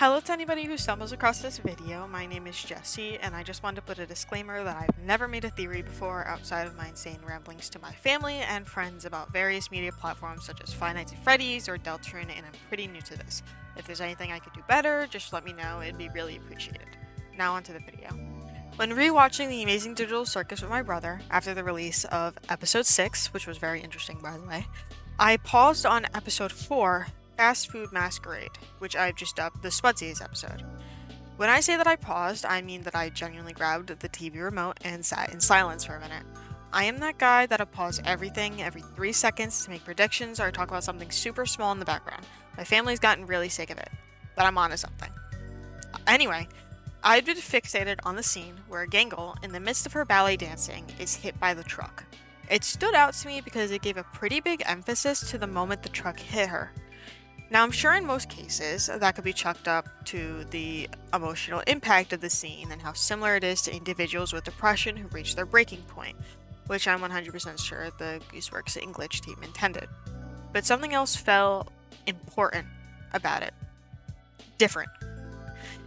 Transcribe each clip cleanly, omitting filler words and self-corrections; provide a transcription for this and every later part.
Hello to anybody who stumbles across this video. My name is Jessie, and I just wanted to put a disclaimer that I've never made a theory before outside of my insane ramblings to my family and friends about various media platforms such as Five Nights at Freddy's or Deltarune, and I'm pretty new to this. If there's anything I could do better, just let me know, it'd be really appreciated. Now onto the video. When rewatching The Amazing Digital Circus with my brother after the release of episode 6, which was very interesting by the way, I paused on episode 4, Fast Food Masquerade, which I've just dubbed the Spudsies episode. When I say that I paused, I mean that I genuinely grabbed the TV remote and sat in silence for a minute. I am that guy that'll pause everything every 3 seconds to make predictions or talk about something super small in the background. My family's gotten really sick of it, but I'm onto something. Anyway, I've been fixated on the scene where Gangle, in the midst of her ballet dancing, is hit by the truck. It stood out to me because it gave a pretty big emphasis to the moment the truck hit her. Now, I'm sure in most cases that could be chalked up to the emotional impact of the scene and how similar it is to individuals with depression who reach their breaking point, which I'm 100% sure the Gooseworks English team intended. But something else felt important about it. Different.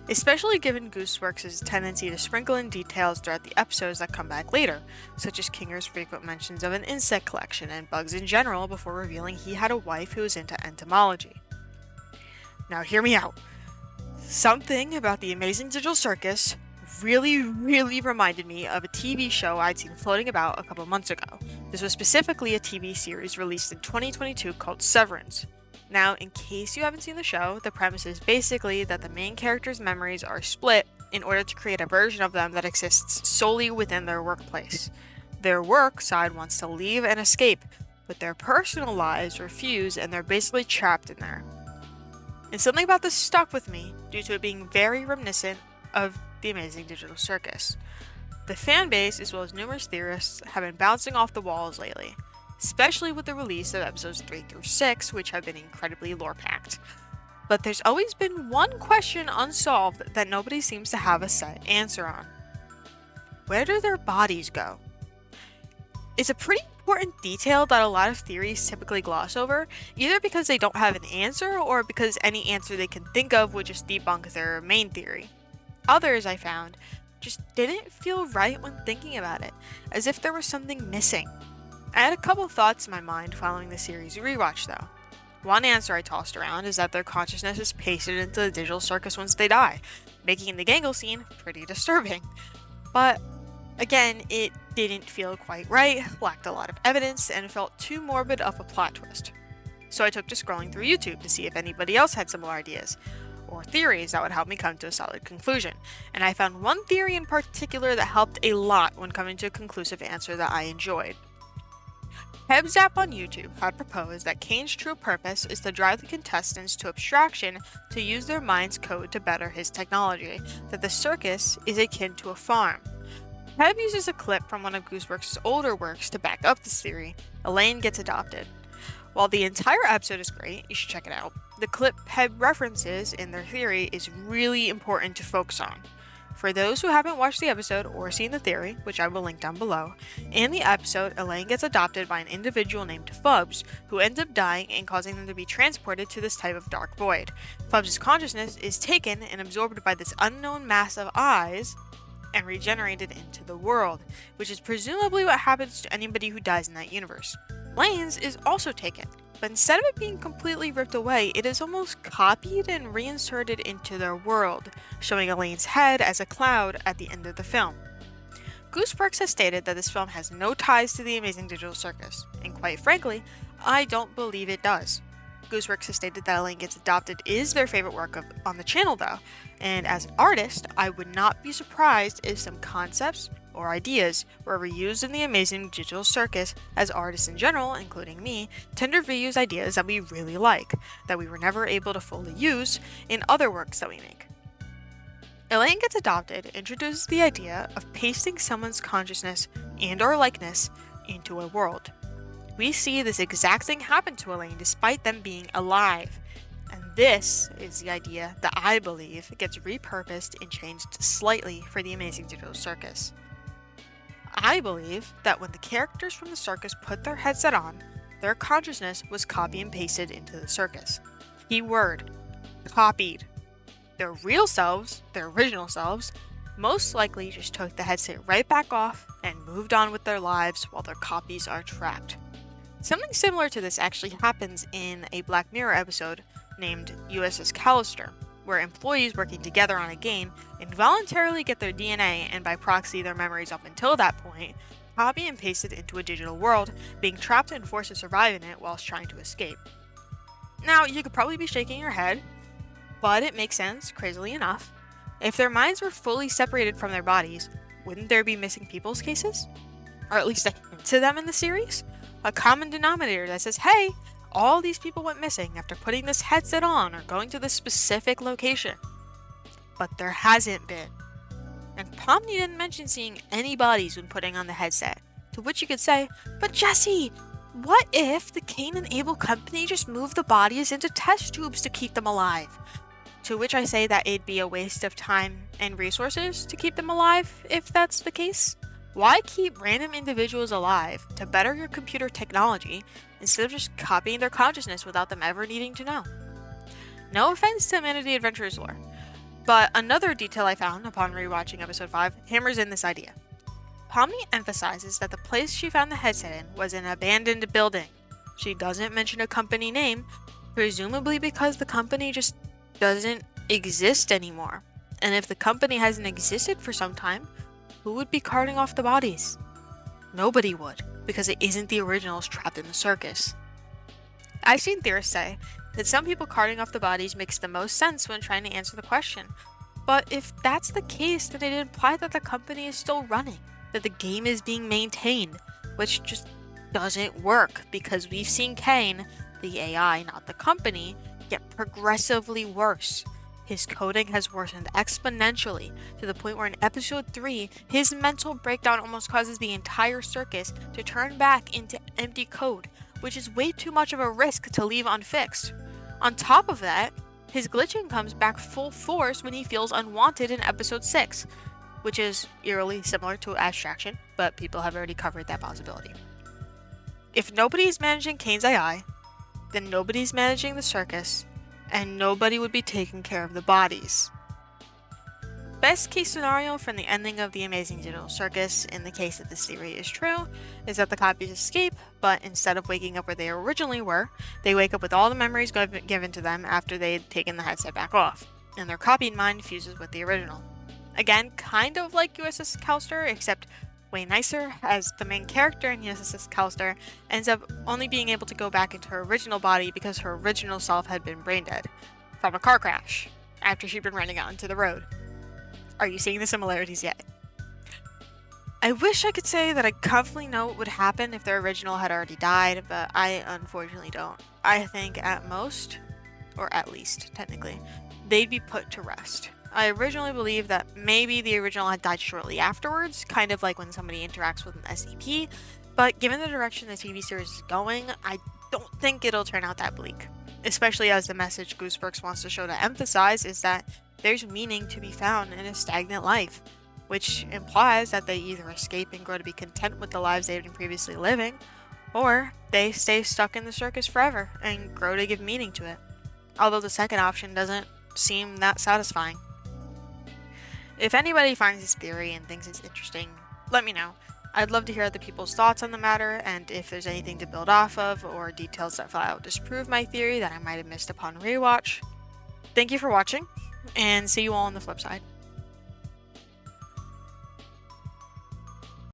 Especially given Gooseworks' tendency to sprinkle in details throughout the episodes that come back later, such as Kinger's frequent mentions of an insect collection and bugs in general before revealing he had a wife who was into entomology. Now hear me out. Something about The Amazing Digital Circus really reminded me of a TV show I'd seen floating about a couple months ago. This was specifically a TV series released in 2022 called Severance. Now, in case you haven't seen the show, the premise is basically that the main character's memories are split in order to create a version of them that exists solely within their workplace. Their work side wants to leave and escape, but their personal lives refuse and they're basically trapped in there. And something about this stuck with me due to it being very reminiscent of The Amazing Digital Circus. The fan base, as well as numerous theorists, have been bouncing off the walls lately, especially with the release of episodes 3 through 6, which have been incredibly lore-packed. But there's always been one question unsolved that nobody seems to have a set answer on. Where do their bodies go? It's a pretty important detail that a lot of theories typically gloss over, either because they don't have an answer or because any answer they can think of would just debunk their main theory. Others, I found, just didn't feel right when thinking about it, as if there was something missing. I had a couple thoughts in my mind following the series rewatch though. One answer I tossed around is that their consciousness is pasted into the digital circus once they die, making the Gangle scene pretty disturbing. But again, it didn't feel quite right, lacked a lot of evidence, and felt too morbid of a plot twist. So I took to scrolling through YouTube to see if anybody else had similar ideas, or theories that would help me come to a solid conclusion. And I found one theory in particular that helped a lot when coming to a conclusive answer that I enjoyed. HebZap on YouTube had proposed that Kane's true purpose is to drive the contestants to abstraction to use their mind's code to better his technology, that the circus is akin to a farm. Heb uses a clip from one of Gooseworks' older works to back up this theory. Elaine gets adopted. While the entire episode is great, you should check it out, the clip Heb references in their theory is really important to focus on. For those who haven't watched the episode or seen the theory, which I will link down below, in the episode, Elaine gets adopted by an individual named Fubs, who ends up dying and causing them to be transported to this type of dark void. Fubs' consciousness is taken and absorbed by this unknown mass of eyes and regenerated into the world, which is presumably what happens to anybody who dies in that universe. Elaine's is also taken, but instead of it being completely ripped away, it is almost copied and reinserted into their world, showing Elaine's head as a cloud at the end of the film. Gooseworks has stated that this film has no ties to The Amazing Digital Circus, and quite frankly, I don't believe it does. Gooseworks has stated that Elaine Gets Adopted is their favorite work on the channel though, and as an artist, I would not be surprised if some concepts or ideas were reused in The Amazing Digital Circus, as artists in general, including me, tend to reuse ideas that we really like, that we were never able to fully use in other works that we make. Elaine Gets Adopted introduces the idea of pasting someone's consciousness and or likeness into a world. We see this exact thing happen to Elaine despite them being alive. And this is the idea that I believe gets repurposed and changed slightly for The Amazing Digital Circus. I believe that when the characters from the circus put their headset on, their consciousness was copy and pasted into the circus. Keyword, copied. their real selves, their original selves, most likely just took the headset right back off and moved on with their lives while their copies are tracked. Something similar to this actually happens in a Black Mirror episode named USS Callister, where employees working together on a game involuntarily get their DNA and by proxy their memories up until that point, copy and paste it into a digital world, being trapped and forced to survive in it whilst trying to escape. Now, you could probably be shaking your head, but it makes sense, crazily enough. If their minds were fully separated from their bodies, wouldn't there be missing people's cases? Or at least a hint to them in the series? A common denominator that says, hey, all these people went missing after putting this headset on or going to this specific location. But there hasn't been. And Pomni didn't mention seeing any bodies when putting on the headset, to which you could say, but Jesse, what if the Cain and Abel company just moved the bodies into test tubes to keep them alive? To which I say that it'd be a waste of time and resources to keep them alive if that's the case. Why keep random individuals alive to better your computer technology instead of just copying their consciousness without them ever needing to know? No offense to Man of the Adventurers lore, but another detail I found upon rewatching episode 5 hammers in this idea. Pomni emphasizes that the place she found the headset in was an abandoned building. She doesn't mention a company name, presumably because the company just doesn't exist anymore. And if the company hasn't existed for some time, who would be carting off the bodies? Nobody would, because it isn't the originals trapped in the circus. I've seen theorists say that some people carting off the bodies makes the most sense when trying to answer the question. But if that's the case, then it implies that the company is still running, that the game is being maintained, which just doesn't work because we've seen Cain, the AI, not the company, get progressively worse. His coding has worsened exponentially to the point where in episode 3, his mental breakdown almost causes the entire circus to turn back into empty code, which is way too much of a risk to leave unfixed. On top of that, his glitching comes back full force when he feels unwanted in episode 6, which is eerily similar to abstraction, but people have already covered that possibility. If nobody's managing Cain's AI, then nobody's managing the circus, and nobody would be taking care of the bodies. Best case scenario from the ending of The Amazing Digital Circus, in the case that this theory is true, is that the copies escape, but instead of waking up where they originally were, they wake up with all the memories given to them after they'd taken the headset back off, and their copied mind fuses with the original. Again, kind of like USS Callister, except way nicer, as the main character in USS Callister ends up only being able to go back into her original body because her original self had been brain dead from a car crash after she'd been running out into the road. Are you seeing the similarities yet? I wish I could say that I confidently know what would happen if their original had already died, but I unfortunately don't. I think at most, or at least technically, they'd be put to rest. I originally believed that maybe the original had died shortly afterwards, kind of like when somebody interacts with an SCP, but given the direction the TV series is going, I don't think it'll turn out that bleak. Especially as the message Goosebergs wants to show to emphasize is that there's meaning to be found in a stagnant life, which implies that they either escape and grow to be content with the lives they've been previously living, or they stay stuck in the circus forever and grow to give meaning to it. Although the second option doesn't seem that satisfying. If anybody finds this theory and thinks it's interesting, let me know. I'd love to hear other people's thoughts on the matter, and if there's anything to build off of, or details that flat out disprove my theory that I might have missed upon rewatch. Thank you for watching, and see you all on the flip side.